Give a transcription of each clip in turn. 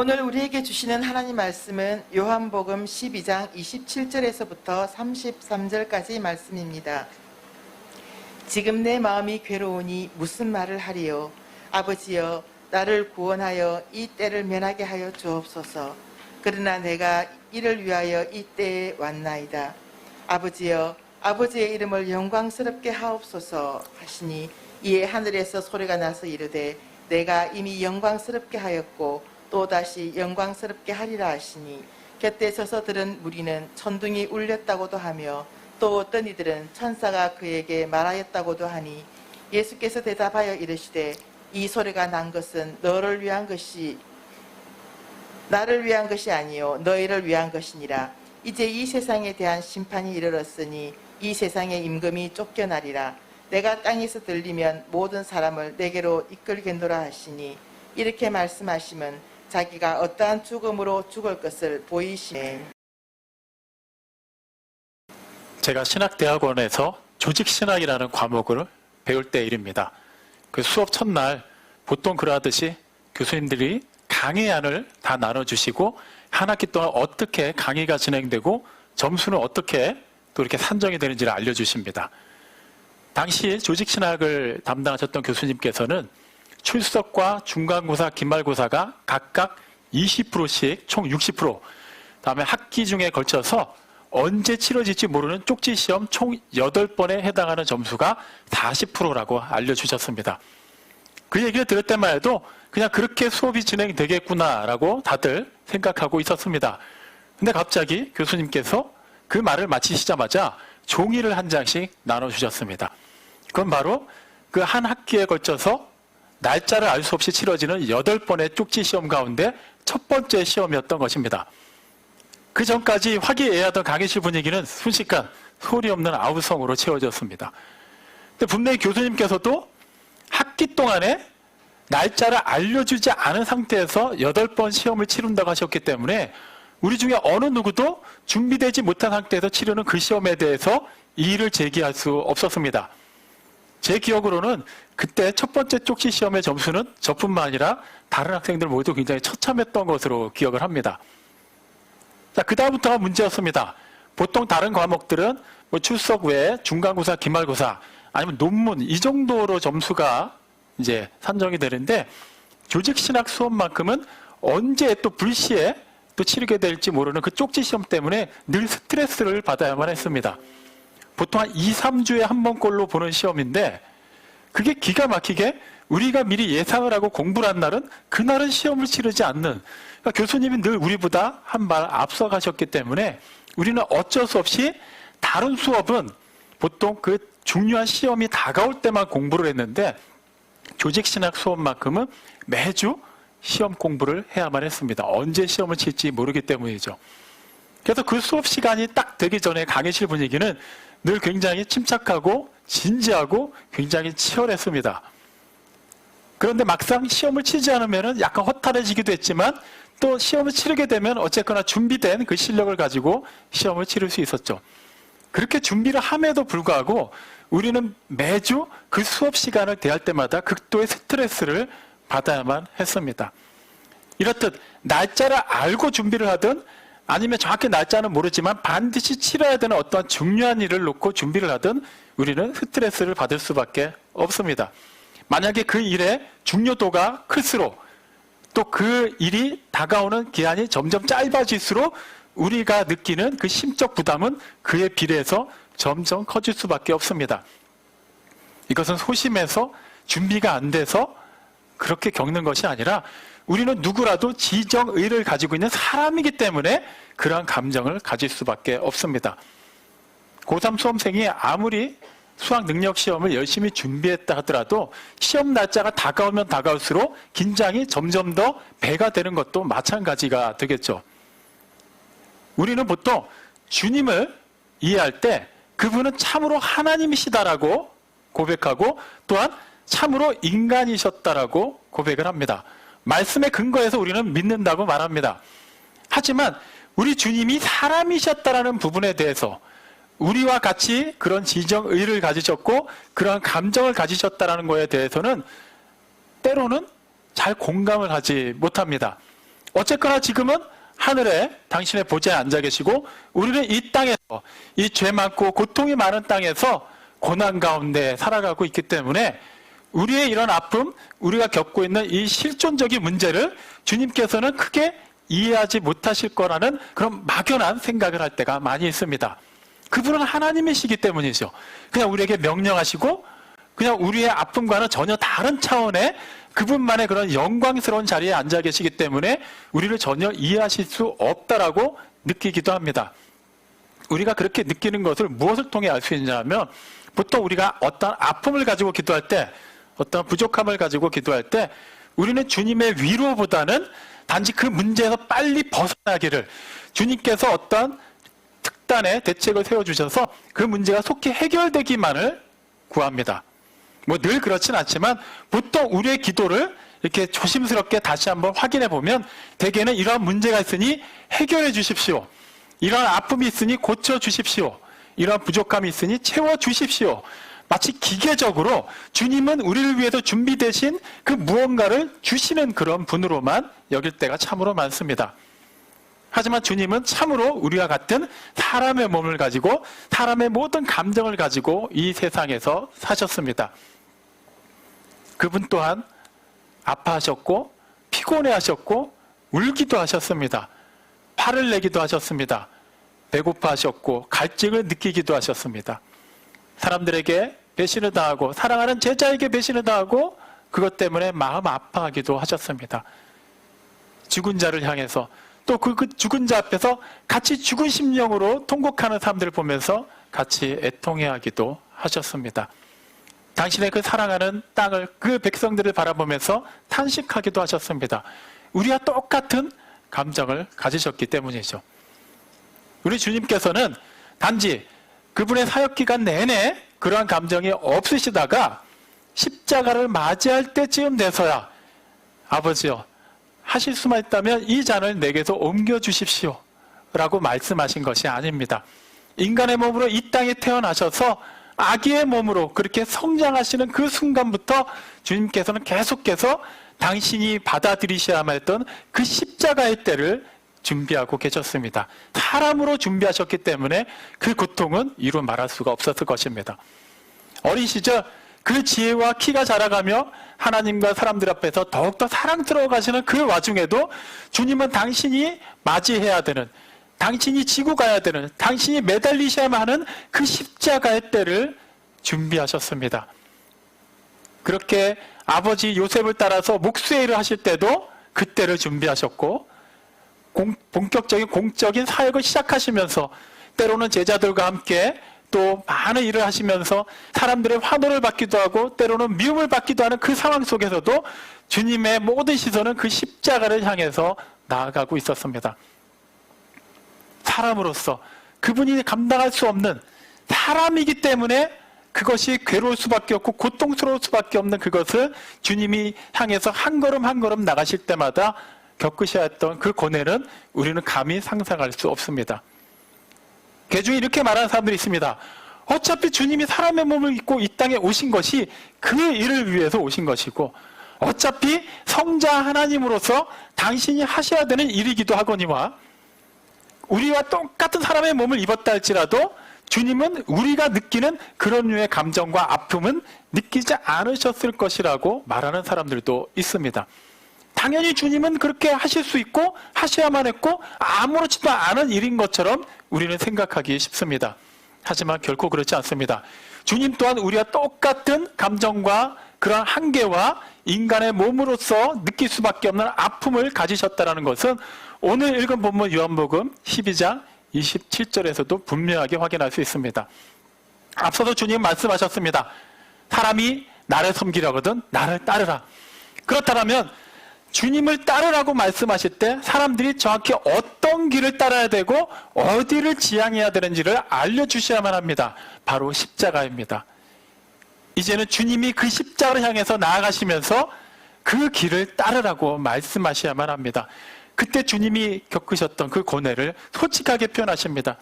오늘 우리에게 주시는 하나님 말씀은 요한복음 12장 27절에서부터 33절까지 말씀입니다. 지금 내 마음이 괴로우니 무슨 말을 하리요? 아버지여, 나를 구원하여 이 때를 면하게 하여 주옵소서. 그러나 내가 이를 위하여 이 때에 왔나이다. 아버지여, 아버지의 이름을 영광스럽게 하옵소서 하시니 이에 하늘에서 소리가 나서 이르되 내가 이미 영광스럽게 하였고 또다시 영광스럽게 하리라 하시니 곁에 서서 들은 무리는 천둥이 울렸다고도 하며 또 어떤 이들은 천사가 그에게 말하였다고도 하니 예수께서 대답하여 이르시되 이 소리가 난 것은 나를 위한 것이 아니요 너희를 위한 것이니라. 이제 이 세상에 대한 심판이 이르렀으니 이 세상의 임금이 쫓겨나리라. 내가 땅에서 들리면 모든 사람을 내게로 이끌겠노라 하시니 이렇게 말씀하시면 자기가 어떠한 죽음으로 죽을 것을 보이시네. 제가 신학대학원에서 조직신학이라는 과목을 배울 때 일입니다. 그 수업 첫날 보통 그러하듯이 교수님들이 강의안을 다 나눠주시고 한 학기 동안 어떻게 강의가 진행되고 점수는 어떻게 또 이렇게 산정이 되는지를 알려주십니다. 당시 조직신학을 담당하셨던 교수님께서는 출석과 중간고사, 기말고사가 각각 20%씩 총 60%, 다음에 학기 중에 걸쳐서 언제 치러질지 모르는 쪽지시험 총 8번에 해당하는 점수가 40%라고 알려주셨습니다. 그 얘기를 들을 때만 해도 그냥 그렇게 수업이 진행되겠구나라고 다들 생각하고 있었습니다. 근데 갑자기 교수님께서 그 말을 마치시자마자 종이를 한 장씩 나눠주셨습니다. 그건 바로 그 한 학기에 걸쳐서 날짜를 알 수 없이 치러지는 8번의 쪽지 시험 가운데 첫 번째 시험이었던 것입니다. 그 전까지 화기애애하던 강의실 분위기는 순식간 소리 없는 아우성으로 채워졌습니다. 근데 분명히 교수님께서도 학기 동안에 날짜를 알려주지 않은 상태에서 8번 시험을 치른다고 하셨기 때문에 우리 중에 어느 누구도 준비되지 못한 상태에서 치르는 그 시험에 대해서 이의를 제기할 수 없었습니다. 제 기억으로는 그때 첫 번째 쪽지 시험의 점수는 저뿐만 아니라 다른 학생들 모두 굉장히 처참했던 것으로 기억을 합니다. 자, 그 다음부터가 문제였습니다. 보통 다른 과목들은 뭐 출석 외에 중간고사, 기말고사 아니면 논문 이 정도로 점수가 이제 산정이 되는데 조직신학 수업만큼은 언제 또 불시에 또 치르게 될지 모르는 그 쪽지 시험 때문에 늘 스트레스를 받아야만 했습니다. 보통 한 2, 3주에 한 번꼴로 보는 시험인데 그게 기가 막히게 우리가 미리 예상을 하고 공부를 한 날은 그날은 시험을 치르지 않는, 그러니까 교수님이 늘 우리보다 한 발 앞서 가셨기 때문에 우리는 어쩔 수 없이 다른 수업은 보통 그 중요한 시험이 다가올 때만 공부를 했는데 조직신학 수업만큼은 매주 시험 공부를 해야만 했습니다. 언제 시험을 칠지 모르기 때문이죠. 그래서 그 수업 시간이 딱 되기 전에 강의실 분위기는 늘 굉장히 침착하고 진지하고 굉장히 치열했습니다. 그런데 막상 시험을 치지 않으면 약간 허탈해지기도 했지만 또 시험을 치르게 되면 어쨌거나 준비된 그 실력을 가지고 시험을 치를 수 있었죠. 그렇게 준비를 함에도 불구하고 우리는 매주 그 수업 시간을 대할 때마다 극도의 스트레스를 받아야만 했습니다. 이렇듯 날짜를 알고 준비를 하든 아니면 정확히 날짜는 모르지만 반드시 치러야 되는 어떤 중요한 일을 놓고 준비를 하든 우리는 스트레스를 받을 수밖에 없습니다. 만약에 그 일의 중요도가 클수록 또 그 일이 다가오는 기한이 점점 짧아질수록 우리가 느끼는 그 심적 부담은 그에 비례해서 점점 커질 수밖에 없습니다. 이것은 소심해서 준비가 안 돼서 그렇게 겪는 것이 아니라 우리는 누구라도 지정의를 가지고 있는 사람이기 때문에 그러한 감정을 가질 수밖에 없습니다. 고3 수험생이 아무리 수학 능력 시험을 열심히 준비했다 하더라도 시험 날짜가 다가오면 다가올수록 긴장이 점점 더 배가 되는 것도 마찬가지가 되겠죠. 우리는 보통 주님을 이해할 때 그분은 참으로 하나님이시다라고 고백하고 또한 참으로 인간이셨다라고 고백을 합니다. 말씀에 근거해서 우리는 믿는다고 말합니다. 하지만 우리 주님이 사람이셨다라는 부분에 대해서 우리와 같이 그런 지정의를 가지셨고 그런 감정을 가지셨다는 것에 대해서는 때로는 잘 공감을 하지 못합니다. 어쨌거나 지금은 하늘에 당신의 보좌에 앉아 계시고 우리는 이 땅에서 이 죄 많고 고통이 많은 땅에서 고난 가운데 살아가고 있기 때문에 우리의 이런 아픔, 우리가 겪고 있는 이 실존적인 문제를 주님께서는 크게 이해하지 못하실 거라는 그런 막연한 생각을 할 때가 많이 있습니다. 그분은 하나님이시기 때문이죠. 그냥 우리에게 명령하시고 그냥 우리의 아픔과는 전혀 다른 차원의 그분만의 그런 영광스러운 자리에 앉아 계시기 때문에 우리를 전혀 이해하실 수 없다라고 느끼기도 합니다. 우리가 그렇게 느끼는 것을 무엇을 통해 알 수 있냐면 보통 우리가 어떤 아픔을 가지고 기도할 때 어떤 부족함을 가지고 기도할 때 우리는 주님의 위로보다는 단지 그 문제에서 빨리 벗어나기를 주님께서 어떤 특단의 대책을 세워주셔서 그 문제가 속히 해결되기만을 구합니다. 뭐 늘 그렇진 않지만 보통 우리의 기도를 이렇게 조심스럽게 다시 한번 확인해 보면 대개는 이러한 문제가 있으니 해결해 주십시오. 이러한 아픔이 있으니 고쳐 주십시오. 이러한 부족함이 있으니 채워 주십시오. 마치 기계적으로 주님은 우리를 위해서 준비되신 그 무언가를 주시는 그런 분으로만 여길 때가 참으로 많습니다. 하지만 주님은 참으로 우리와 같은 사람의 몸을 가지고 사람의 모든 감정을 가지고 이 세상에서 사셨습니다. 그분 또한 아파하셨고 피곤해하셨고 울기도 하셨습니다. 화를 내기도 하셨습니다. 배고파하셨고 갈증을 느끼기도 하셨습니다. 사람들에게 배신을 당하고 사랑하는 제자에게 배신을 당하고 그것 때문에 마음 아파하기도 하셨습니다. 죽은 자를 향해서 또 그 죽은 자 앞에서 같이 죽은 심령으로 통곡하는 사람들을 보면서 같이 애통해하기도 하셨습니다. 당신의 그 사랑하는 땅을 그 백성들을 바라보면서 탄식하기도 하셨습니다. 우리와 똑같은 감정을 가지셨기 때문이죠. 우리 주님께서는 단지 그분의 사역기간 내내 그러한 감정이 없으시다가 십자가를 맞이할 때쯤 돼서야 아버지요 하실 수만 있다면 이 잔을 내게서 옮겨주십시오 라고 말씀하신 것이 아닙니다. 인간의 몸으로 이 땅에 태어나셔서 아기의 몸으로 그렇게 성장하시는 그 순간부터 주님께서는 계속해서 당신이 받아들이셔야만 했던 그 십자가의 때를 준비하고 계셨습니다. 사람으로 준비하셨기 때문에 그 고통은 이루 말할 수가 없었을 것입니다. 어린 시절 그 지혜와 키가 자라가며 하나님과 사람들 앞에서 더욱더 사랑스러워 가시는 그 와중에도 주님은 당신이 맞이해야 되는, 당신이 지고 가야 되는, 당신이 매달리셔야만 하는 그 십자가의 때를 준비하셨습니다. 그렇게 아버지 요셉을 따라서 목수의 일을 하실 때도 그 때를 준비하셨고 본격적인 공적인 사역을 시작하시면서 때로는 제자들과 함께 또 많은 일을 하시면서 사람들의 환호를 받기도 하고 때로는 미움을 받기도 하는 그 상황 속에서도 주님의 모든 시선은 그 십자가를 향해서 나아가고 있었습니다. 사람으로서 그분이 감당할 수 없는 사람이기 때문에 그것이 괴로울 수밖에 없고 고통스러울 수밖에 없는 그것을 주님이 향해서 한 걸음 한 걸음 나가실 때마다 겪으셔야 했던 그 고뇌는 우리는 감히 상상할 수 없습니다. 개중에 이렇게 말하는 사람들이 있습니다. 어차피 주님이 사람의 몸을 입고 이 땅에 오신 것이 그 일을 위해서 오신 것이고 어차피 성자 하나님으로서 당신이 하셔야 되는 일이기도 하거니와 우리와 똑같은 사람의 몸을 입었다 할지라도 주님은 우리가 느끼는 그런 류의 감정과 아픔은 느끼지 않으셨을 것이라고 말하는 사람들도 있습니다. 당연히 주님은 그렇게 하실 수 있고 하셔야만 했고 아무렇지도 않은 일인 것처럼 우리는 생각하기 쉽습니다. 하지만 결코 그렇지 않습니다. 주님 또한 우리와 똑같은 감정과 그런 한계와 인간의 몸으로서 느낄 수밖에 없는 아픔을 가지셨다는 것은 오늘 읽은 본문 요한복음 12장 27절에서도 분명하게 확인할 수 있습니다. 앞서도 주님 말씀하셨습니다. 사람이 나를 섬기려거든 나를 따르라. 그렇다면 주님을 따르라고 말씀하실 때 사람들이 정확히 어떤 길을 따라야 되고 어디를 지향해야 되는지를 알려주셔야만 합니다. 바로 십자가입니다. 이제는 주님이 그 십자가를 향해서 나아가시면서 그 길을 따르라고 말씀하셔야만 합니다. 그때 주님이 겪으셨던 그 고뇌를 솔직하게 표현하십니다.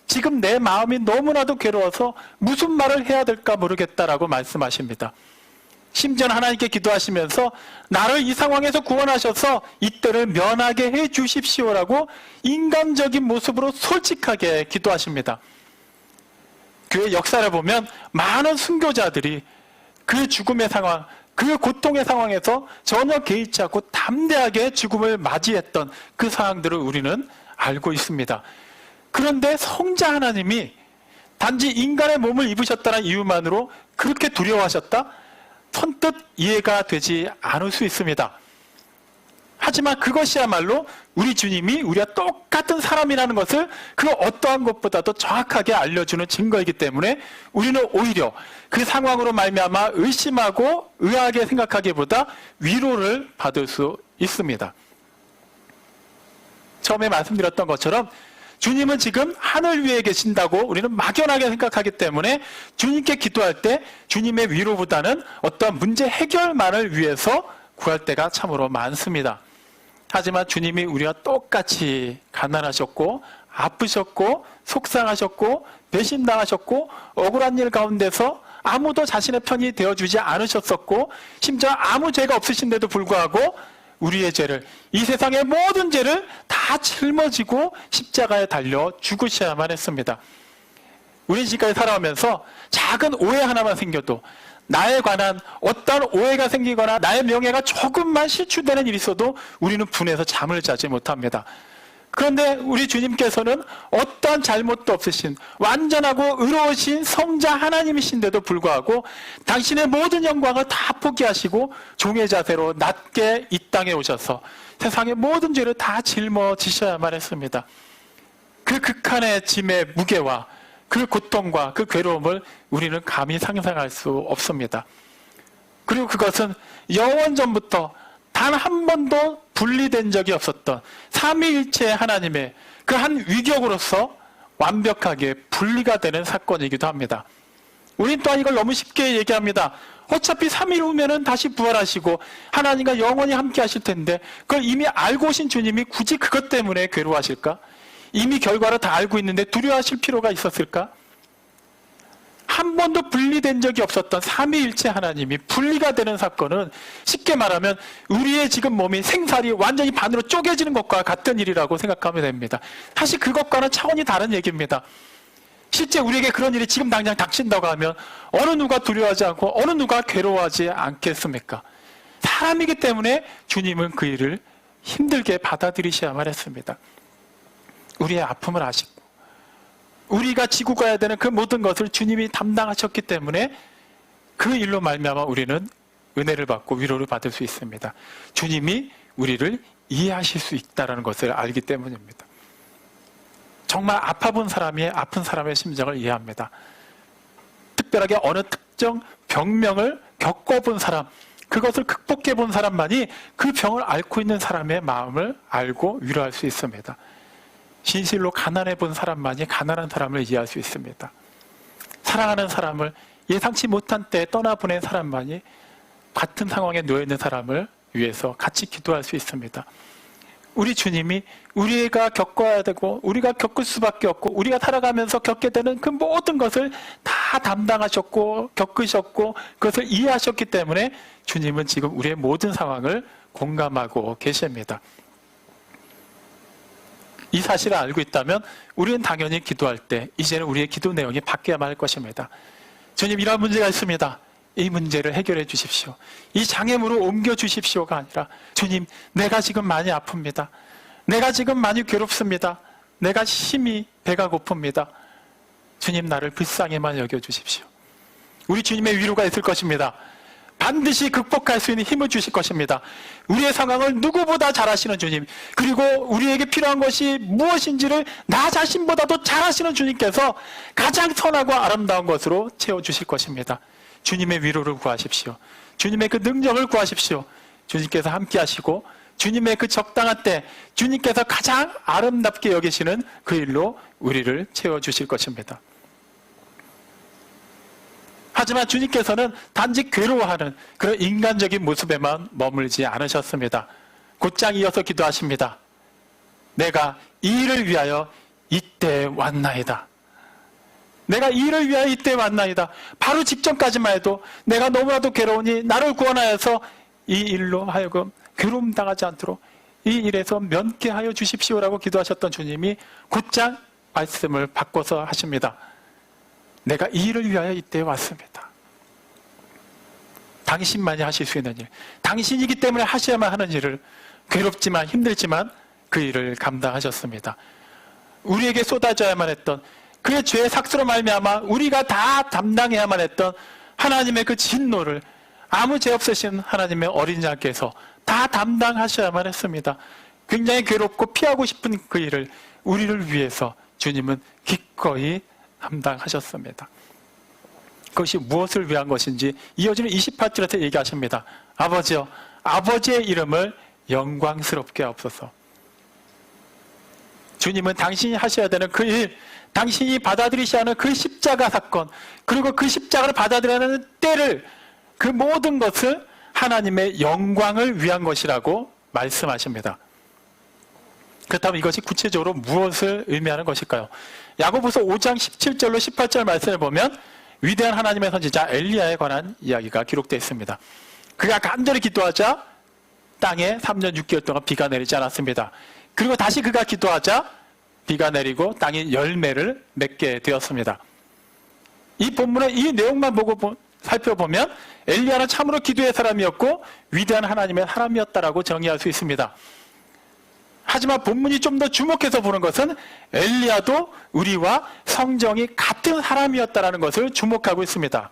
지금 내 마음이 너무나도 괴로워서 무슨 말을 해야 될까 모르겠다라고 말씀하십니다. 심지어는 하나님께 기도하시면서 나를 이 상황에서 구원하셔서 이때를 면하게 해 주십시오라고 인간적인 모습으로 솔직하게 기도하십니다. 교회 역사를 보면 많은 순교자들이 그 죽음의 상황, 그 고통의 상황에서 전혀 개의치 않고 담대하게 죽음을 맞이했던 그 상황들을 우리는 알고 있습니다. 그런데 성자 하나님이 단지 인간의 몸을 입으셨다는 이유만으로 그렇게 두려워하셨다? 선뜻 이해가 되지 않을 수 있습니다. 하지만 그것이야말로 우리 주님이 우리와 똑같은 사람이라는 것을 그 어떠한 것보다도 정확하게 알려주는 증거이기 때문에 우리는 오히려 그 상황으로 말미암아 의심하고 의아하게 생각하기보다 위로를 받을 수 있습니다. 처음에 말씀드렸던 것처럼 주님은 지금 하늘 위에 계신다고 우리는 막연하게 생각하기 때문에 주님께 기도할 때 주님의 위로보다는 어떤 문제 해결만을 위해서 구할 때가 참으로 많습니다. 하지만 주님이 우리와 똑같이 가난하셨고 아프셨고 속상하셨고 배신당하셨고 억울한 일 가운데서 아무도 자신의 편이 되어주지 않으셨었고 심지어 아무 죄가 없으신데도 불구하고 우리의 죄를, 이 세상의 모든 죄를 다 짊어지고 십자가에 달려 죽으셔야만 했습니다. 우리 지금까지 살아오면서 작은 오해 하나만 생겨도 나에 관한 어떤 오해가 생기거나 나의 명예가 조금만 실추되는 일이 있어도 우리는 분해서 잠을 자지 못합니다. 그런데 우리 주님께서는 어떠한 잘못도 없으신 완전하고 의로우신 성자 하나님이신데도 불구하고 당신의 모든 영광을 다 포기하시고 종의 자세로 낮게 이 땅에 오셔서 세상의 모든 죄를 다 짊어지셔야만 했습니다. 그 극한의 짐의 무게와 그 고통과 그 괴로움을 우리는 감히 상상할 수 없습니다. 그리고 그것은 영원전부터 단 한 번도 분리된 적이 없었던 삼위일체 하나님의 그 한 위격으로서 완벽하게 분리가 되는 사건이기도 합니다. 우린 또한 이걸 너무 쉽게 얘기합니다. 어차피 3일 후면은 다시 부활하시고 하나님과 영원히 함께 하실 텐데 그걸 이미 알고 오신 주님이 굳이 그것 때문에 괴로워하실까? 이미 결과를 다 알고 있는데 두려워하실 필요가 있었을까? 한 번도 분리된 적이 없었던 삼위일체 하나님이 분리가 되는 사건은 쉽게 말하면 우리의 지금 몸이 생살이 완전히 반으로 쪼개지는 것과 같은 일이라고 생각하면 됩니다. 사실 그것과는 차원이 다른 얘기입니다. 실제 우리에게 그런 일이 지금 당장 닥친다고 하면 어느 누가 두려워하지 않고 어느 누가 괴로워하지 않겠습니까? 사람이기 때문에 주님은 그 일을 힘들게 받아들이셔야만 했습니다. 우리의 아픔을 아시고 우리가 지고 가야 되는 그 모든 것을 주님이 담당하셨기 때문에 그 일로 말미암아 우리는 은혜를 받고 위로를 받을 수 있습니다. 주님이 우리를 이해하실 수 있다는 것을 알기 때문입니다. 정말 아파본 사람이 아픈 사람의 심정을 이해합니다. 특별하게 어느 특정 병명을 겪어본 사람, 그것을 극복해본 사람만이 그 병을 앓고 있는 사람의 마음을 알고 위로할 수 있습니다. 진실로 가난해 본 사람만이 가난한 사람을 이해할 수 있습니다. 사랑하는 사람을 예상치 못한 때에 떠나보낸 사람만이 같은 상황에 놓여있는 사람을 위해서 같이 기도할 수 있습니다. 우리 주님이 우리가 겪어야 되고 우리가 겪을 수밖에 없고 우리가 살아가면서 겪게 되는 그 모든 것을 다 담당하셨고 겪으셨고 그것을 이해하셨기 때문에 주님은 지금 우리의 모든 상황을 공감하고 계십니다. 이 사실을 알고 있다면 우리는 당연히 기도할 때 이제는 우리의 기도 내용이 바뀌어야만 할 것입니다. 주님, 이런 문제가 있습니다. 이 문제를 해결해 주십시오. 이 장애물을 옮겨 주십시오가 아니라 주님, 내가 지금 많이 아픕니다. 내가 지금 많이 괴롭습니다. 내가 심히 배가 고픕니다. 주님, 나를 불쌍히만 여겨 주십시오. 우리 주님의 위로가 있을 것입니다. 반드시 극복할 수 있는 힘을 주실 것입니다. 우리의 상황을 누구보다 잘 아시는 주님, 그리고 우리에게 필요한 것이 무엇인지를 나 자신보다도 잘 아시는 주님께서 가장 선하고 아름다운 것으로 채워주실 것입니다. 주님의 위로를 구하십시오. 주님의 그 능력을 구하십시오. 주님께서 함께 하시고 주님의 그 적당한 때 주님께서 가장 아름답게 여기시는 그 일로 우리를 채워주실 것입니다. 하지만 주님께서는 단지 괴로워하는 그런 인간적인 모습에만 머물지 않으셨습니다. 곧장 이어서 기도하십니다. 내가 이 일을 위하여 이때 왔나이다. 내가 이 일을 위하여 이때 왔나이다. 바로 직전까지만 해도 내가 너무나도 괴로우니 나를 구원하여서 이 일로 하여금 괴로움 당하지 않도록 이 일에서 면케하여 주십시오라고 기도하셨던 주님이 곧장 말씀을 바꿔서 하십니다. 내가 이 일을 위하여 이때 왔습니다. 당신만이 하실 수 있는 일, 당신이기 때문에 하셔야만 하는 일을 괴롭지만 힘들지만 그 일을 감당하셨습니다. 우리에게 쏟아져야만 했던 그의 죄의 삭수로 말미암아 우리가 다 담당해야만 했던 하나님의 그 진노를 아무 죄 없으신 하나님의 어린 양께서 다 담당하셔야만 했습니다. 굉장히 괴롭고 피하고 싶은 그 일을 우리를 위해서 주님은 기꺼이 담당하셨습니다. 그것이 무엇을 위한 것인지 이어지는 28절에서 얘기하십니다. 아버지여, 아버지의 이름을 영광스럽게 하옵소서. 주님은 당신이 하셔야 되는 그 일, 당신이 받아들이셔야 하는 그 십자가 사건, 그리고 그 십자가를 받아들여야 하는 때를, 그 모든 것을 하나님의 영광을 위한 것이라고 말씀하십니다. 그렇다면 이것이 구체적으로 무엇을 의미하는 것일까요? 야고보서 5장 17절로 18절 말씀을 보면 위대한 하나님의 선지자 엘리야에 관한 이야기가 기록되어 있습니다. 그가 간절히 기도하자 땅에 3년 6개월 동안 비가 내리지 않았습니다. 그리고 다시 그가 기도하자 비가 내리고 땅이 열매를 맺게 되었습니다. 이 본문의 이 내용만 보고 살펴보면 엘리야는 참으로 기도의 사람이었고 위대한 하나님의 사람이었다라고 정의할 수 있습니다. 하지만 본문이 좀 더 주목해서 보는 것은 엘리야도 우리와 성정이 같은 사람이었다는 것을 주목하고 있습니다.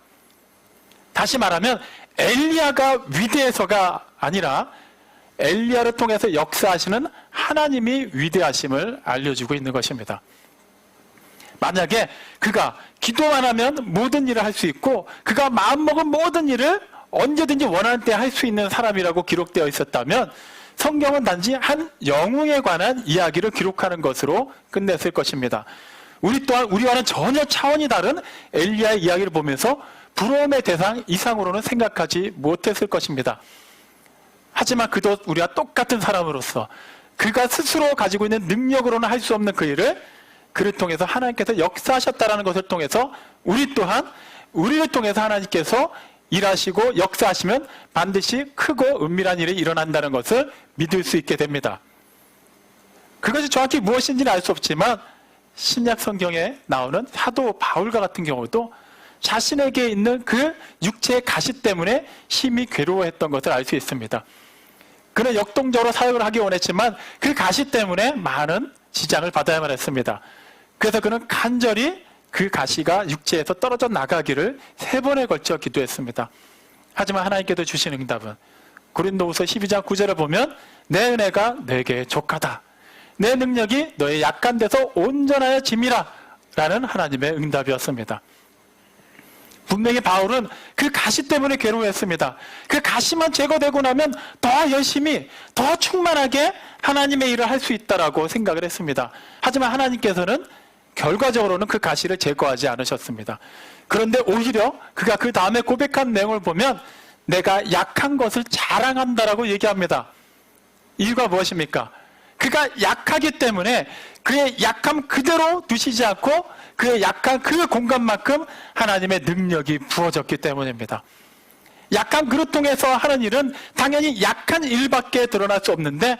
다시 말하면 엘리야가 위대해서가 아니라 엘리야를 통해서 역사하시는 하나님이 위대하심을 알려주고 있는 것입니다. 만약에 그가 기도만 하면 모든 일을 할 수 있고 그가 마음먹은 모든 일을 언제든지 원하는 때 할 수 있는 사람이라고 기록되어 있었다면 성경은 단지 한 영웅에 관한 이야기를 기록하는 것으로 끝냈을 것입니다. 우리 또한 우리와는 전혀 차원이 다른 엘리야의 이야기를 보면서 부러움의 대상 이상으로는 생각하지 못했을 것입니다. 하지만 그도 우리와 똑같은 사람으로서 그가 스스로 가지고 있는 능력으로는 할 수 없는 그 일을 그를 통해서 하나님께서 역사하셨다는 것을 통해서 우리 또한 우리를 통해서 하나님께서 일하시고 역사하시면 반드시 크고 은밀한 일이 일어난다는 것을 믿을 수 있게 됩니다. 그것이 정확히 무엇인지는 알 수 없지만 신약 성경에 나오는 사도 바울과 같은 경우도 자신에게 있는 그 육체의 가시 때문에 심히 괴로워했던 것을 알 수 있습니다. 그는 역동적으로 사역을 하기 원했지만 그 가시 때문에 많은 지장을 받아야만 했습니다. 그래서 그는 간절히 그 가시가 육체에서 떨어져 나가기를 3번에 걸쳐 기도했습니다. 하지만 하나님께서 주신 응답은 고린도후서 12장 9절을 보면 내 은혜가 내게 족하다. 내 능력이 너의 약한 데서 온전하여 짐이라 라는 하나님의 응답이었습니다. 분명히 바울은 그 가시 때문에 괴로워했습니다. 그 가시만 제거되고 나면 더 열심히 더 충만하게 하나님의 일을 할 수 있다라고 생각을 했습니다. 하지만 하나님께서는 결과적으로는 그 가시를 제거하지 않으셨습니다. 그런데 오히려 그가 그 다음에 고백한 내용을 보면 내가 약한 것을 자랑한다라고 얘기합니다. 이유가 무엇입니까? 그가 약하기 때문에 그의 약함 그대로 두시지 않고 그의 약한 그 공간만큼 하나님의 능력이 부어졌기 때문입니다. 약한 그를 통해서 하는 일은 당연히 약한 일밖에 드러날 수 없는데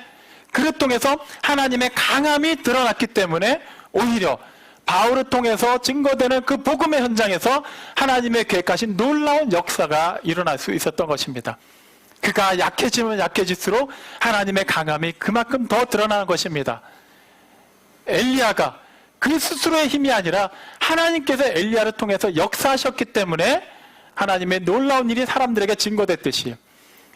그를 통해서 하나님의 강함이 드러났기 때문에 오히려 바울을 통해서 증거되는 그 복음의 현장에서 하나님의 계획하신 놀라운 역사가 일어날 수 있었던 것입니다. 그가 약해지면 약해질수록 하나님의 강함이 그만큼 더 드러나는 것입니다. 엘리야가 그 스스로의 힘이 아니라 하나님께서 엘리야를 통해서 역사하셨기 때문에 하나님의 놀라운 일이 사람들에게 증거됐듯이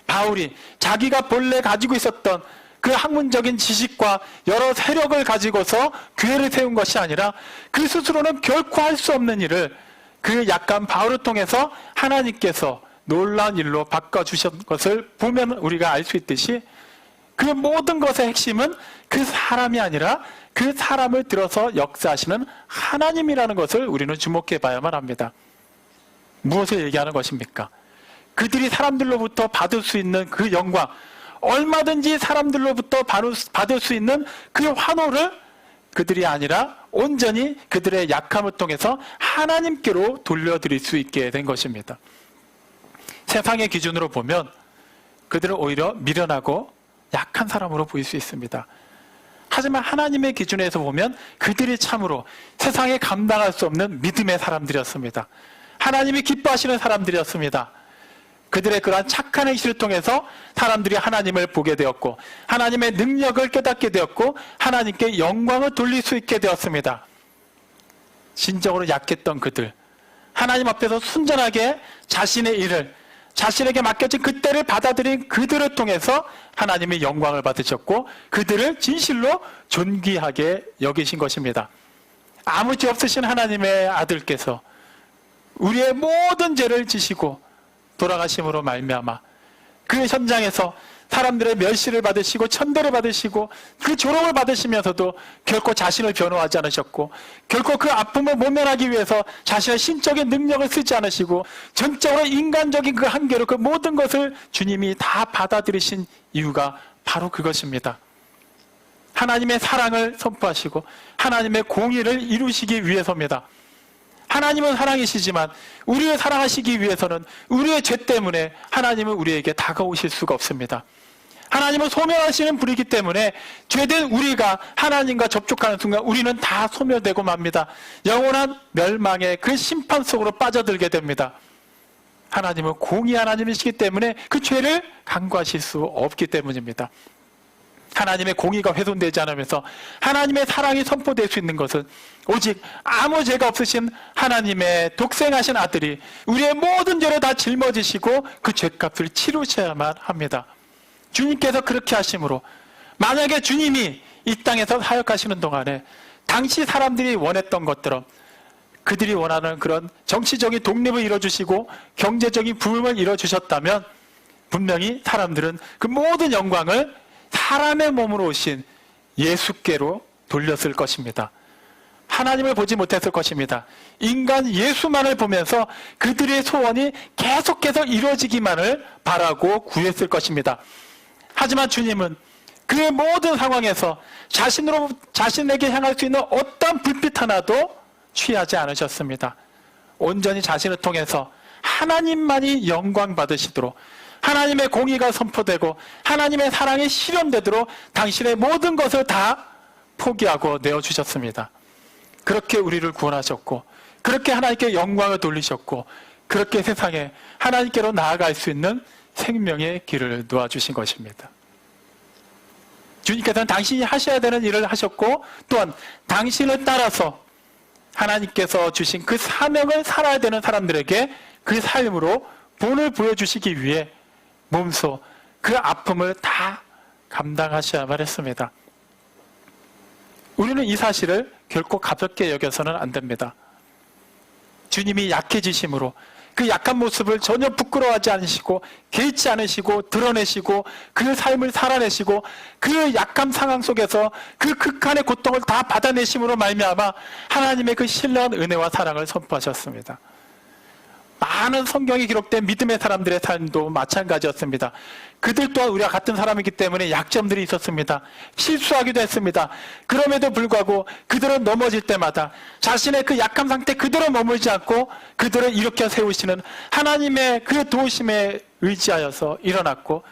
바울이 자기가 본래 가지고 있었던 그 학문적인 지식과 여러 세력을 가지고서 교회를 세운 것이 아니라 그 스스로는 결코 할 수 없는 일을 그 약간 바울을 통해서 하나님께서 놀라운 일로 바꿔주신 것을 보면 우리가 알 수 있듯이 그 모든 것의 핵심은 그 사람이 아니라 그 사람을 들어서 역사하시는 하나님이라는 것을 우리는 주목해 봐야만 합니다. 무엇을 얘기하는 것입니까? 그들이 사람들로부터 받을 수 있는 그 영광, 얼마든지 사람들로부터 받을 수 있는 그 환호를 그들이 아니라 온전히 그들의 약함을 통해서 하나님께로 돌려드릴 수 있게 된 것입니다. 세상의 기준으로 보면 그들은 오히려 미련하고 약한 사람으로 보일 수 있습니다. 하지만 하나님의 기준에서 보면 그들이 참으로 세상에 감당할 수 없는 믿음의 사람들이었습니다. 하나님이 기뻐하시는 사람들이었습니다. 그들의 그러한 착한 행실을 통해서 사람들이 하나님을 보게 되었고 하나님의 능력을 깨닫게 되었고 하나님께 영광을 돌릴 수 있게 되었습니다. 진정으로 약했던 그들, 하나님 앞에서 순전하게 자신의 일을 자신에게 맡겨진 그 때를 받아들인 그들을 통해서 하나님의 영광을 받으셨고 그들을 진실로 존귀하게 여기신 것입니다. 아무 죄 없으신 하나님의 아들께서 우리의 모든 죄를 지시고 돌아가심으로 말미암아 그 현장에서 사람들의 멸시를 받으시고 천대를 받으시고 그 조롱을 받으시면서도 결코 자신을 변호하지 않으셨고 결코 그 아픔을 모면하기 위해서 자신의 신적인 능력을 쓰지 않으시고 전적으로 인간적인 그 한계로 그 모든 것을 주님이 다 받아들이신 이유가 바로 그것입니다. 하나님의 사랑을 선포하시고 하나님의 공의를 이루시기 위해서입니다. 하나님은 사랑이시지만 우리를 사랑하시기 위해서는 우리의 죄 때문에 하나님은 우리에게 다가오실 수가 없습니다. 하나님은 소멸하시는 분이기 때문에 죄된 우리가 하나님과 접촉하는 순간 우리는 다 소멸되고 맙니다. 영원한 멸망의 그 심판 속으로 빠져들게 됩니다. 하나님은 공의 하나님이시기 때문에 그 죄를 간과하실 수 없기 때문입니다. 하나님의 공의가 훼손되지 않으면서 하나님의 사랑이 선포될 수 있는 것은 오직 아무 죄가 없으신 하나님의 독생하신 아들이 우리의 모든 죄를 다 짊어지시고 그 죄값을 치르셔야만 합니다. 주님께서 그렇게 하심으로 만약에 주님이 이 땅에서 사역하시는 동안에 당시 사람들이 원했던 것처럼 그들이 원하는 그런 정치적인 독립을 이뤄주시고 경제적인 부흥을 이뤄주셨다면 분명히 사람들은 그 모든 영광을 사람의 몸으로 오신 예수께로 돌렸을 것입니다. 하나님을 보지 못했을 것입니다. 인간 예수만을 보면서 그들의 소원이 계속해서 이루어지기만을 바라고 구했을 것입니다. 하지만 주님은 그 모든 상황에서 자신에게 향할 수 있는 어떤 불빛 하나도 취하지 않으셨습니다. 온전히 자신을 통해서 하나님만이 영광 받으시도록 하나님의 공의가 선포되고 하나님의 사랑이 실현되도록 당신의 모든 것을 다 포기하고 내어주셨습니다. 그렇게 우리를 구원하셨고 그렇게 하나님께 영광을 돌리셨고 그렇게 세상에 하나님께로 나아갈 수 있는 생명의 길을 놓아주신 것입니다. 주님께서는 당신이 하셔야 되는 일을 하셨고 또한 당신을 따라서 하나님께서 주신 그 사명을 살아야 되는 사람들에게 그 삶으로 본을 보여주시기 위해 몸소 그 아픔을 다 감당하셔야만 했습니다. 우리는 이 사실을 결코 가볍게 여겨서는 안 됩니다. 주님이 약해지심으로 그 약한 모습을 전혀 부끄러워하지 않으시고 개의치 않으시고 드러내시고 그 삶을 살아내시고 그 약한 상황 속에서 그 극한의 고통을 다 받아내심으로 말미암아 하나님의 그 신령한 은혜와 사랑을 선포하셨습니다. 많은 성경에 기록된 믿음의 사람들의 삶도 마찬가지였습니다. 그들 또한 우리와 같은 사람이기 때문에 약점들이 있었습니다. 실수하기도 했습니다. 그럼에도 불구하고 그들은 넘어질 때마다 자신의 그 약한 상태 그대로 머물지 않고 그들을 일으켜 세우시는 하나님의 그 도우심에 의지하여서 일어났고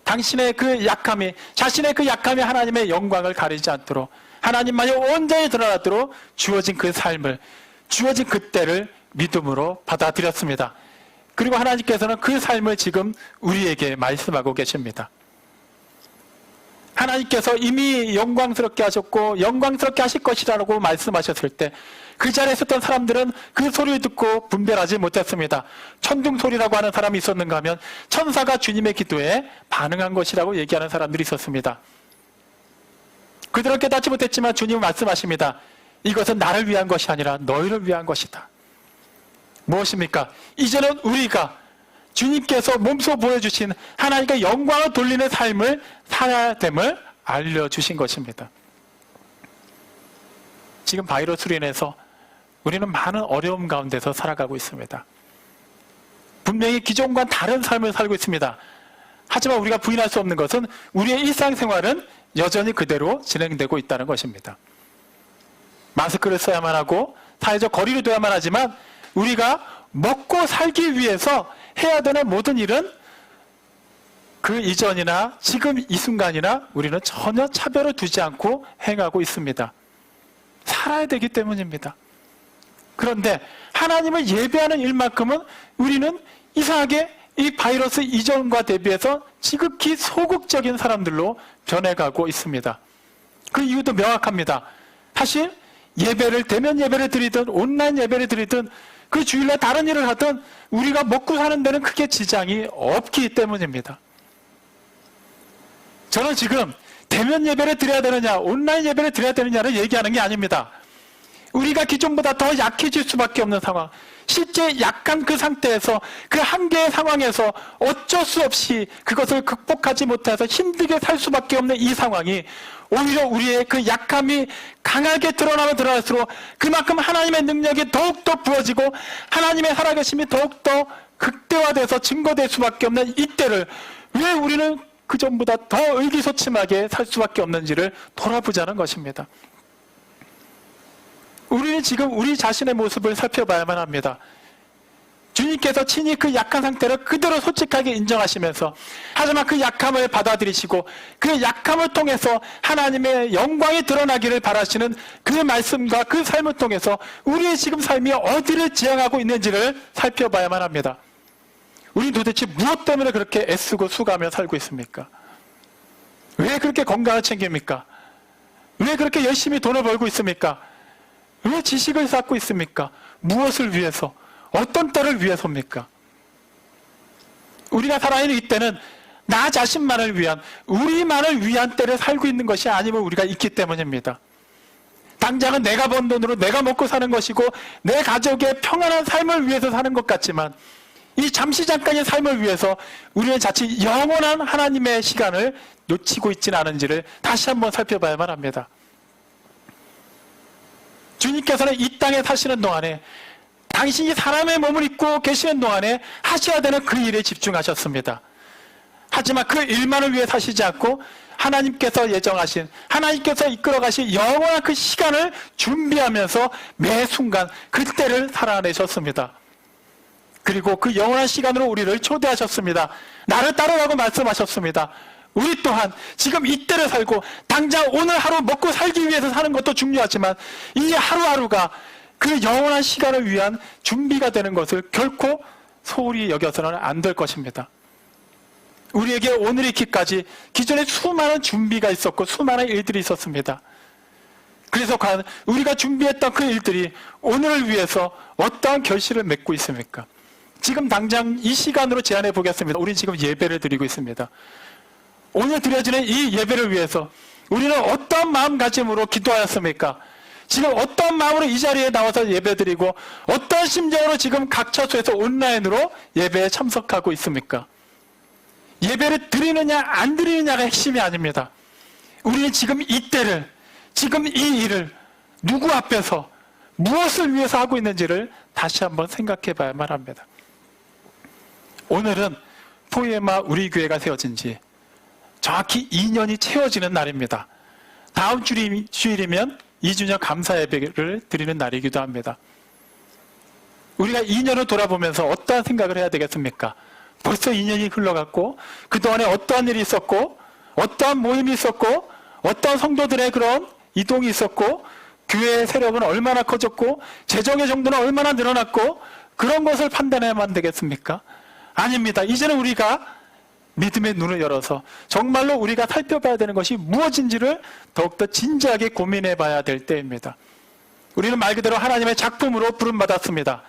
당신의 그 약함이 자신의 그 약함이 하나님의 영광을 가리지 않도록 하나님만이 온전히 드러나도록 주어진 그 삶을 주어진 그 때를 믿음으로 받아들였습니다. 그리고 하나님께서는 그 삶을 지금 우리에게 말씀하고 계십니다. 하나님께서 이미 영광스럽게 하셨고 영광스럽게 하실 것이라고 말씀하셨을 때 그 자리에 있었던 사람들은 그 소리를 듣고 분별하지 못했습니다. 천둥 소리라고 하는 사람이 있었는가 하면 천사가 주님의 기도에 반응한 것이라고 얘기하는 사람들이 있었습니다. 그들은 깨닫지 못했지만 주님은 말씀하십니다. 이것은 나를 위한 것이 아니라 너희를 위한 것이다. 무엇입니까? 이제는 우리가 주님께서 몸소 보여주신 하나님께 영광을 돌리는 삶을 살아야 됨을 알려주신 것입니다. 지금 바이러스로 인해서 우리는 많은 어려움 가운데서 살아가고 있습니다. 분명히 기존과는 다른 삶을 살고 있습니다. 하지만 우리가 부인할 수 없는 것은 우리의 일상생활은 여전히 그대로 진행되고 있다는 것입니다. 마스크를 써야만 하고 사회적 거리를 둬야만 하지만 우리가 먹고 살기 위해서 해야 되는 모든 일은 그 이전이나 지금 이 순간이나 우리는 전혀 차별을 두지 않고 행하고 있습니다. 살아야 되기 때문입니다. 그런데 하나님을 예배하는 일만큼은 우리는 이상하게 이 바이러스 이전과 대비해서 지극히 소극적인 사람들로 변해가고 있습니다. 그 이유도 명확합니다. 사실 예배를 대면 예배를 드리든 온라인 예배를 드리든 그 주일날 다른 일을 하든 우리가 먹고 사는 데는 크게 지장이 없기 때문입니다. 저는 지금 대면 예배를 드려야 되느냐 온라인 예배를 드려야 되느냐를 얘기하는 게 아닙니다. 우리가 기존보다 더 약해질 수밖에 없는 상황, 실제 약간 그 상태에서 그 한계의 상황에서 어쩔 수 없이 그것을 극복하지 못해서 힘들게 살 수밖에 없는 이 상황이 오히려 우리의 그 약함이 강하게 드러나면 드러날수록 그만큼 하나님의 능력이 더욱더 부어지고 하나님의 살아계심이 더욱더 극대화돼서 증거될 수밖에 없는 이때를 왜 우리는 그전보다 더 의기소침하게 살 수밖에 없는지를 돌아보자는 것입니다. 우리는 지금 우리 자신의 모습을 살펴봐야만 합니다. 주님께서 친히 그 약한 상태를 그대로 솔직하게 인정하시면서 하지만 그 약함을 받아들이시고 그 약함을 통해서 하나님의 영광이 드러나기를 바라시는 그 말씀과 그 삶을 통해서 우리의 지금 삶이 어디를 지향하고 있는지를 살펴봐야만 합니다. 우리 도대체 무엇 때문에 그렇게 애쓰고 수고하며 살고 있습니까? 왜 그렇게 건강을 챙깁니까? 왜 그렇게 열심히 돈을 벌고 있습니까? 왜 지식을 쌓고 있습니까? 무엇을 위해서? 어떤 때를 위해서입니까? 우리가 살아있는 이때는 나 자신만을 위한, 우리만을 위한 때를 살고 있는 것이 아니면 우리가 있기 때문입니다. 당장은 내가 번 돈으로 내가 먹고 사는 것이고 내 가족의 평안한 삶을 위해서 사는 것 같지만 이 잠시 잠깐의 삶을 위해서 우리는 자칫 영원한 하나님의 시간을 놓치고 있지는 않은지를 다시 한번 살펴봐야만 합니다. 주님께서는 이 땅에 사시는 동안에 당신이 사람의 몸을 입고 계시는 동안에 하셔야 되는 그 일에 집중하셨습니다. 하지만 그 일만을 위해 사시지 않고 하나님께서 예정하신, 하나님께서 이끌어가신 영원한 그 시간을 준비하면서 매 순간 그때를 살아내셨습니다. 그리고 그 영원한 시간으로 우리를 초대하셨습니다. 나를 따르라고 말씀하셨습니다. 우리 또한 지금 이때를 살고 당장 오늘 하루 먹고 살기 위해서 사는 것도 중요하지만 이 하루하루가 그 영원한 시간을 위한 준비가 되는 것을 결코 소홀히 여겨서는 안 될 것입니다. 우리에게 오늘이 있기까지 기존에 수많은 준비가 있었고 수많은 일들이 있었습니다. 그래서 과연 우리가 준비했던 그 일들이 오늘을 위해서 어떠한 결실을 맺고 있습니까? 지금 당장 이 시간으로 제안해 보겠습니다. 우리는 지금 예배를 드리고 있습니다. 오늘 드려지는 이 예배를 위해서 우리는 어떤 마음가짐으로 기도하였습니까? 지금 어떤 마음으로 이 자리에 나와서 예배드리고 어떤 심정으로 지금 각 처소에서 온라인으로 예배에 참석하고 있습니까? 예배를 드리느냐 안 드리느냐가 핵심이 아닙니다. 우리는 지금 이때를, 지금 이 일을 누구 앞에서 무엇을 위해서 하고 있는지를 다시 한번 생각해 봐야만 합니다. 오늘은 포에마 우리 교회가 세워진 지 정확히 2년이 채워지는 날입니다. 다음 주일이면 2주년 감사 예배를 드리는 날이기도 합니다. 우리가 2년을 돌아보면서 어떠한 생각을 해야 되겠습니까? 벌써 2년이 흘러갔고 그동안에 어떠한 일이 있었고 어떠한 모임이 있었고 어떠한 성도들의 그런 이동이 있었고 교회의 세력은 얼마나 커졌고 재정의 정도는 얼마나 늘어났고 그런 것을 판단해야만 되겠습니까? 아닙니다. 이제는 우리가 믿음의 눈을 열어서 정말로 우리가 살펴봐야 되는 것이 무엇인지를 더욱더 진지하게 고민해 봐야 될 때입니다. 우리는 말 그대로 하나님의 작품으로 부름받았습니다.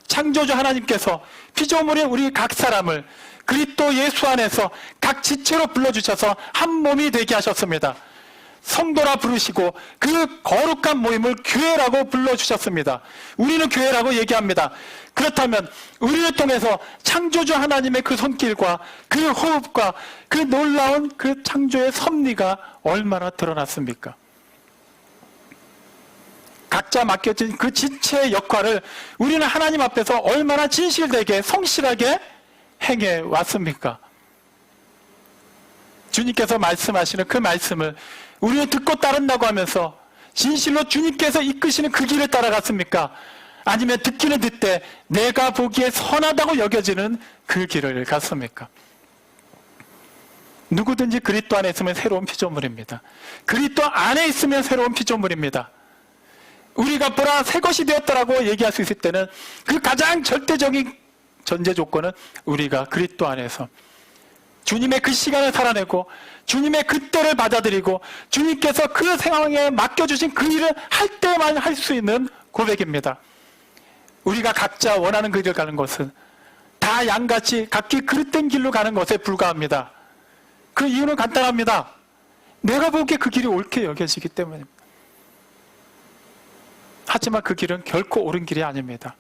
창조주 하나님께서 피조물인 우리 각 사람을 그리스도 예수 안에서 각 지체로 불러주셔서 한 몸이 되게 하셨습니다. 성도라 부르시고 그 거룩한 모임을 교회라고 불러주셨습니다. 우리는 교회라고 얘기합니다. 그렇다면 우리를 통해서 창조주 하나님의 그 손길과 그 호흡과 그 놀라운 그 창조의 섭리가 얼마나 드러났습니까? 각자 맡겨진 그 지체의 역할을 우리는 하나님 앞에서 얼마나 진실되게 성실하게 행해 왔습니까? 주님께서 말씀하시는 그 말씀을 우리는 듣고 따른다고 하면서 진실로 주님께서 이끄시는 그 길을 따라갔습니까? 아니면 듣기는 듣되 내가 보기에 선하다고 여겨지는 그 길을 갔습니까? 누구든지 그리스도 안에 있으면 새로운 피조물입니다. 그리스도 안에 있으면 새로운 피조물입니다. 우리가 보라 새 것이 되었다라고 얘기할 수 있을 때는 그 가장 절대적인 전제 조건은 우리가 그리스도 안에서 주님의 그 시간을 살아내고 주님의 그 때를 받아들이고 주님께서 그 상황에 맡겨주신 그 일을 할 때만 할 수 있는 고백입니다. 우리가 각자 원하는 그 길을 가는 것은 다 양같이 각기 그릇된 길로 가는 것에 불과합니다. 그 이유는 간단합니다. 내가 보기에 그 길이 옳게 여겨지기 때문입니다. 하지만 그 길은 결코 옳은 길이 아닙니다.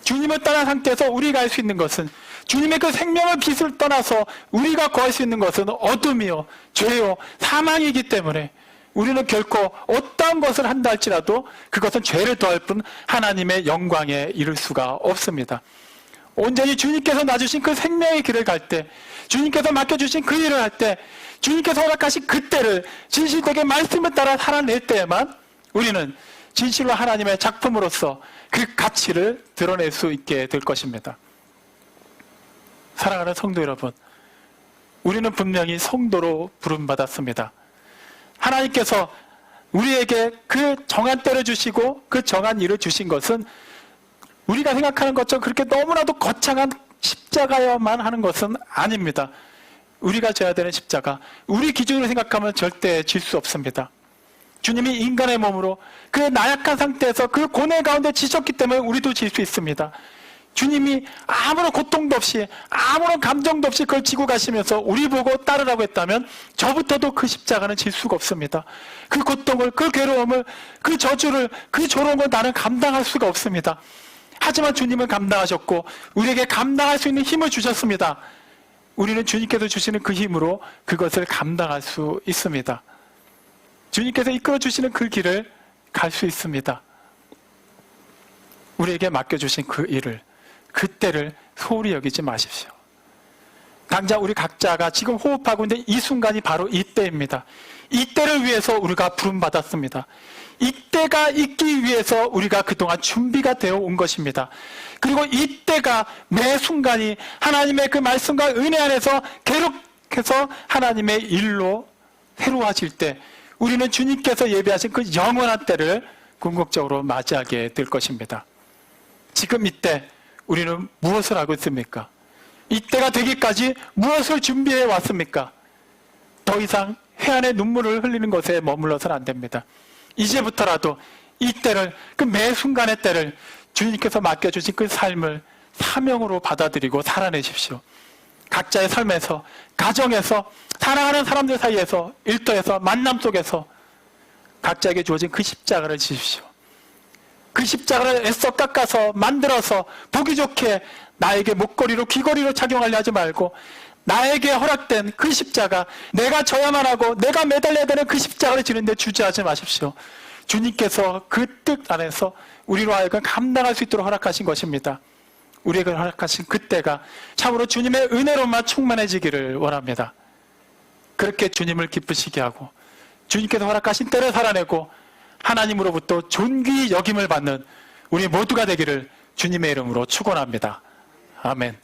주님을 떠난 상태에서 우리가 할 수 있는 것은 주님의 그 생명의 빛을 떠나서 우리가 구할 수 있는 것은 어둠이요, 죄요, 사망이기 때문에 우리는 결코 어떠한 것을 한다 할지라도 그것은 죄를 더할 뿐 하나님의 영광에 이를 수가 없습니다. 온전히 주님께서 놔주신 그 생명의 길을 갈 때, 주님께서 맡겨주신 그 일을 할 때, 주님께서 허락하신 그 때를 진실되게 말씀을 따라 살아낼 때에만 우리는 진실로 하나님의 작품으로서 그 가치를 드러낼 수 있게 될 것입니다. 사랑하는 성도 여러분, 우리는 분명히 성도로 부름받았습니다. 하나님께서 우리에게 그 정한 때를 주시고 그 정한 일을 주신 것은 우리가 생각하는 것처럼 그렇게 너무나도 거창한 십자가여만 하는 것은 아닙니다. 우리가 져야 되는 십자가, 우리 기준으로 생각하면 절대 질 수 없습니다. 주님이 인간의 몸으로 그 나약한 상태에서 그 고뇌 가운데 지셨기 때문에 우리도 질 수 있습니다. 주님이 아무런 고통도 없이 아무런 감정도 없이 그걸 지고 가시면서 우리 보고 따르라고 했다면 저부터도 그 십자가는 질 수가 없습니다. 그 고통을, 그 괴로움을, 그 저주를, 그 조롱을 나는 감당할 수가 없습니다. 하지만 주님은 감당하셨고 우리에게 감당할 수 있는 힘을 주셨습니다. 우리는 주님께서 주시는 그 힘으로 그것을 감당할 수 있습니다. 주님께서 이끌어 주시는 그 길을 갈 수 있습니다. 우리에게 맡겨주신 그 일을, 그 때를 소홀히 여기지 마십시오. 당장 우리 각자가 지금 호흡하고 있는 이 순간이 바로 이 때입니다. 이 때를 위해서 우리가 부름받았습니다. 이 때가 있기 위해서 우리가 그동안 준비가 되어 온 것입니다. 그리고 이 때가 매 순간이 하나님의 그 말씀과 은혜 안에서 계속해서 하나님의 일로 새로워질 때 우리는 주님께서 예비하신 그 영원한 때를 궁극적으로 맞이하게 될 것입니다. 지금 이때 우리는 무엇을 하고 있습니까? 이때가 되기까지 무엇을 준비해 왔습니까? 더 이상 회한의 눈물을 흘리는 것에 머물러서는 안 됩니다. 이제부터라도 이 때를, 그 매 순간의 때를 주님께서 맡겨주신 그 삶을 사명으로 받아들이고 살아내십시오. 각자의 삶에서, 가정에서, 사랑하는 사람들 사이에서, 일터에서, 만남 속에서 각자에게 주어진 그 십자가를 지십시오. 그 십자가를 애써 깎아서 만들어서 보기 좋게 나에게 목걸이로 귀걸이로 착용하려 하지 말고 나에게 허락된 그 십자가, 내가 져야만 하고 내가 매달려야 되는 그 십자가를 지는데 주저하지 마십시오. 주님께서 그 뜻 안에서 우리로 하여금 감당할 수 있도록 허락하신 것입니다. 우리에게 허락하신 그때가 참으로 주님의 은혜로만 충만해지기를 원합니다. 그렇게 주님을 기쁘시게 하고 주님께서 허락하신 때를 살아내고 하나님으로부터 존귀 여김을 받는 우리 모두가 되기를 주님의 이름으로 축원합니다. 아멘.